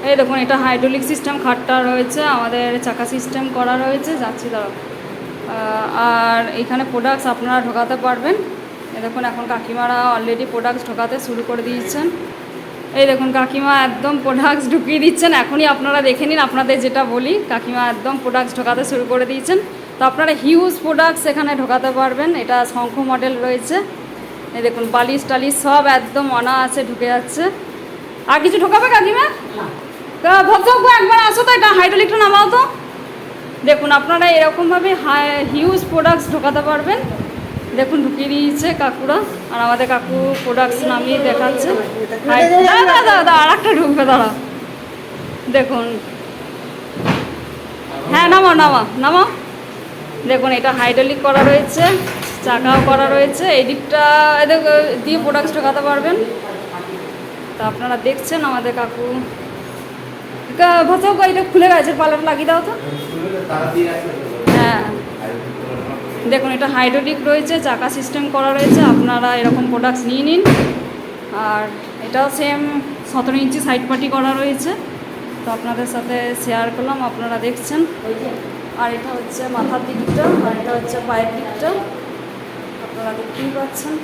এই দেখুন, এটা হাইড্রোলিক সিস্টেম খাটটা রয়েছে, আমাদের চাকা সিস্টেম করা রয়েছে। যাচ্ছি দাঁড়াও। আর এখানে প্রোডাক্টস আপনারা ঢোকাতে পারবেন। এই দেখুন, এখন কাকিমারা অলরেডি প্রোডাক্টস ঢোকাতে শুরু করে দিয়েছেন। এই দেখুন, কাকিমা একদম প্রোডাক্টস ঢুকিয়ে দিচ্ছেন। এখনই আপনারা দেখে নিন, আপনাদের যেটা বলি, কাকিমা একদম প্রোডাক্টস ঢোকাতে শুরু করে দিয়েছেন। তো আপনারা হিউজ প্রোডাক্টস এখানে ঢোকাতে পারবেন। এটা শঙ্খ মডেল রয়েছে। এই দেখুন, বালিশ টালিশ সব একদম অনায়াসে ঢুকে যাচ্ছে। আর কিছু ঢোকাবে কাকিমা? ভদ্রজ্ঞ একবার আসো তো, এটা হাইড্রোলিকটা নামাও তো। দেখুন, আপনারা এরকমভাবে হিউজ প্রোডাক্টস ঢোকাতে পারবেন। দেখুন, ঢুকিয়ে দিয়েছে কাকুরা, আর আমাদের কাকু প্রোডাক্টস নামিয়ে দেখাচ্ছে। দাদা আর একটা ঢুকবে, দাঁড়া। দেখুন, হ্যাঁ নামাও নামাও নামাও। দেখুন, এটা হাইড্রোলিক করা রয়েছে, চাকাও করা রয়েছে। এই দিকটা এদের দিয়ে প্রোডাক্টস ঢোকাতে পারবেন। তা আপনারা দেখছেন আমাদের কাকু ভাষাও এটা খুলে গেছে, পালাটা লাগিয়ে দাও তো। হ্যাঁ, দেখুন, এটা হাইড্রোলিক রয়েছে, চাকা সিস্টেম করা রয়েছে। আপনারা এরকম প্রোডাক্টস নিয়ে নিন। আর এটাও সেম 17 ইঞ্চি সাইড পার্টি করা রয়েছে। তো আপনাদের সাথে শেয়ার করলাম, আপনারা দেখছেন। আর এটা হচ্ছে মাথার দিকটা, আর এটা হচ্ছে পায়ের দিকটা, আপনারা দেখতেই পাচ্ছেন।